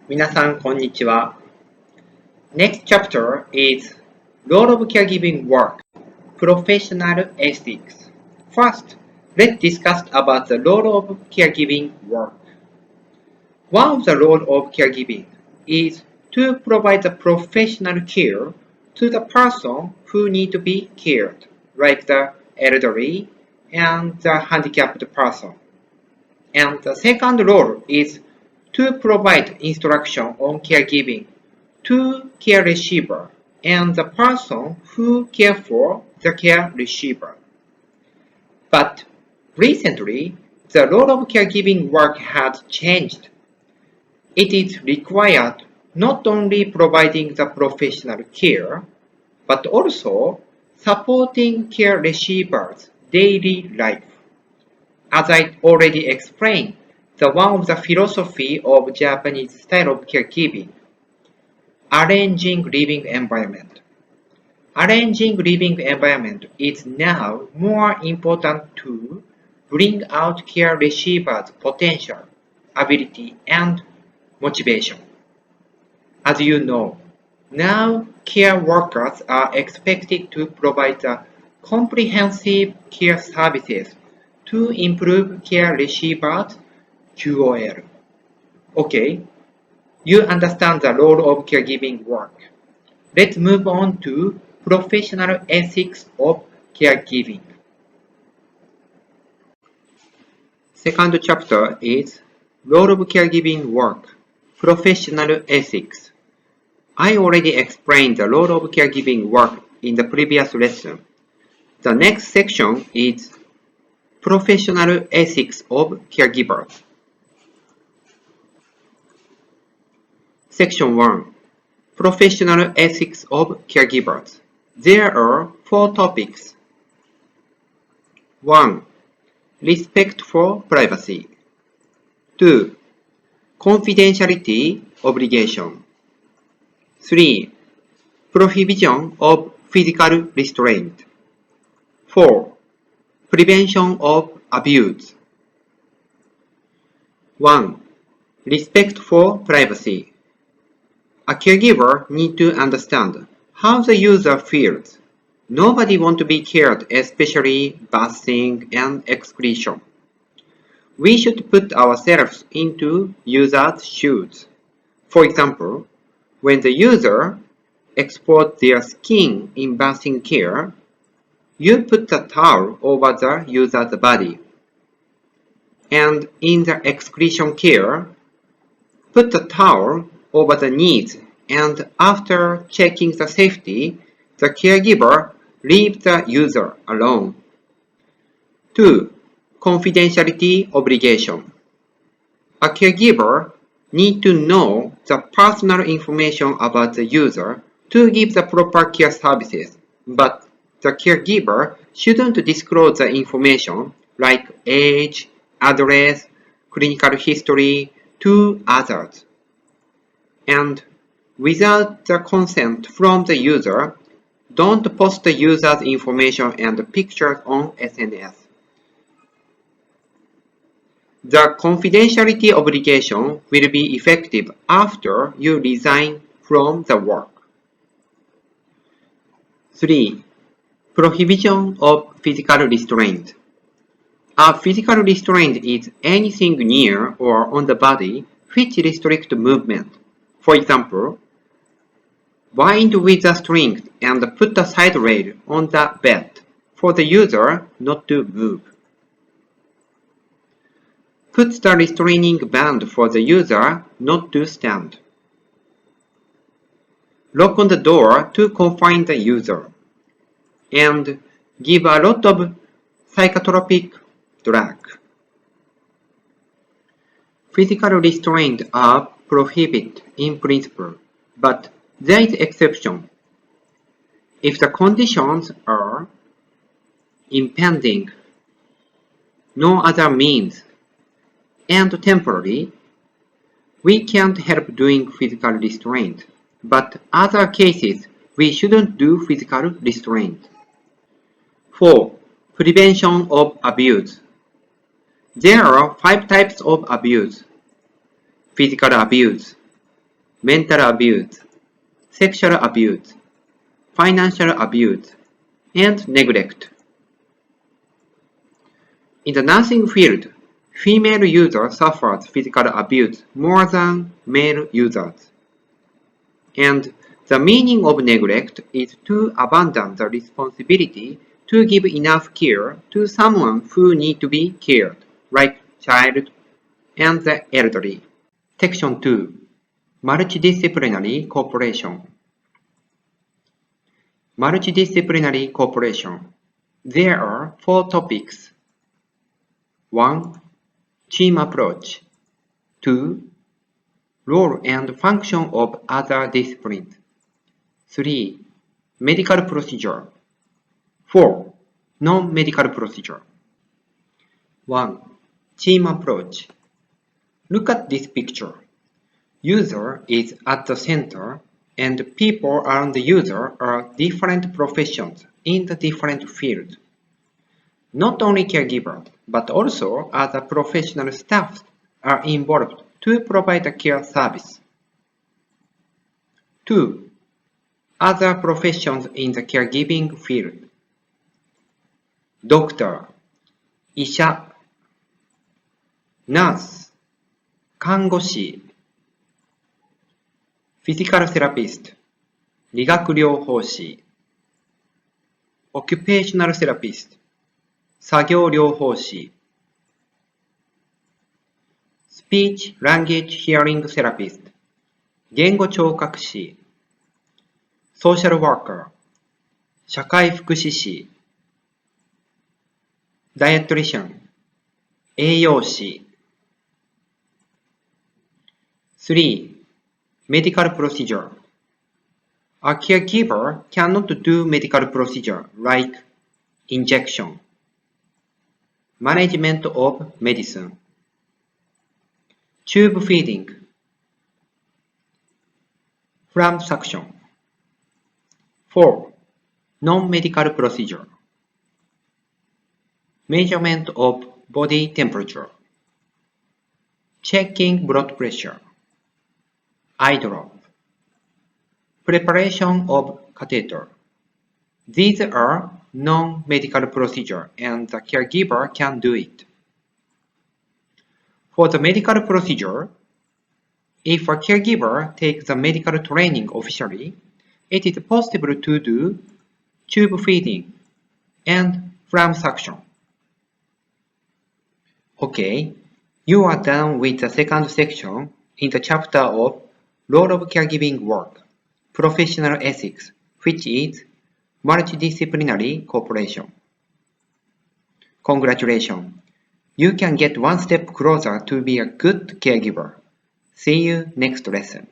皆さん、こんにちは。Next chapter is Role of Caregiving Work, Professional Ethics. First, let's discuss about the role of caregiving work. One of the roles of caregiving is to provide the professional care to the person who need to be cared, like the elderly and the handicapped person. And the second role is to provide instruction on caregiving to care receiver and the person who care for the care receiver. But recently, the role of caregiving work has changed. It is required not only providing the professional care, but also supporting care receivers' daily life. As I already explained, one of the philosophy of Japanese style of caregiving, arranging living environment. Arranging living environment is now more important to bring out care receivers' potential, ability, and motivation. As you know, now care workers are expected to provide the comprehensive care services to improve care receivers' QOL. Okay, you understand the role of caregiving work. Let's move on to professional ethics of caregiving. Second chapter is Role of Caregiving Work, Professional Ethics. I already explained the role of caregiving work in the previous lesson. The next section is Professional Ethics of Caregivers. Section 1. Professional Ethics of Caregivers. There are 4 topics. 1. Respect for privacy. 2. Confidentiality obligation. 3. Prohibition of physical restraint. 4. Prevention of abuse. 1. Respect for privacy. A caregiver needs to understand how the user feels. Nobody wants to be cared, especially bathing and excretion. We should put ourselves into users' shoes. For example, when the user exposes their skin in bathing care, you put the towel over the user's body. And in the excretion care, put the towel over the knees, and after checking the safety, the caregiver leaves the user alone. 2. Confidentiality obligation. A caregiver needs to know the personal information about the user to give the proper care services, but the caregiver shouldn't disclose the information like age, address, clinical history to others. And without the consent from the user, don't post the user's information and pictures on SNS. The confidentiality obligation will be effective after you resign from the work. 3. Prohibition of physical restraint. A physical restraint is anything near or on the body which restricts movement. For example, bind with a string and put a side rail on the bed for the user not to move. Put the restraining band for the user not to stand. Lock on the door to confine the user. And give a lot of psychotropic drug. Physical restraints are prohibited in principle, but there is exception. If the conditions are impending, no other means, and temporary, we can't help doing physical restraint, but other cases we shouldn't do physical restraint. 4. Prevention of abuse. There are 5 types of abuse. Physical abuse, mental abuse, sexual abuse, financial abuse, and neglect. In the nursing field, female users suffer physical abuse more than male users. And the meaning of neglect is to abandon the responsibility to give enough care to someone who needs to be cared, like child and the elderly. Section 2. Multidisciplinary cooperation. Multidisciplinary cooperation. There are 4 topics. 1. Team approach. 2. Role and function of other disciplines. 3. Medical procedure. 4. Non-medical procedure. 1. Team approach. Look at this picture. User is at the center, and people around the user are different professions in the different fields. Not only caregivers, but also other professional staff are involved to provide a care service. 2. Other professions in the caregiving field. Doctor, 医者、nurse、看護師、physical therapist、理学療法士、occupational therapist、作業療法士、speech language hearing therapist、言語聴覚士、social worker、社会福祉士、dietitian、栄養士。3. Medical procedure. A caregiver cannot do medical procedure like injection, management of medicine, tube feeding, flam suction. 4. Non-medical procedure. Measurement of body temperature, checking blood pressure, eye drop, preparation of catheter. These are non-medical procedures and the caregiver can do it. For the medical procedure, if a caregiver takes the medical training officially, it is possible to do tube feeding and flam suction. Okay, you are done with the second section in the chapter of Role of Caregiving Work, Professional Ethics, which is Multidisciplinary Cooperation. Congratulations! You can get one step closer to be a good caregiver. See you next lesson.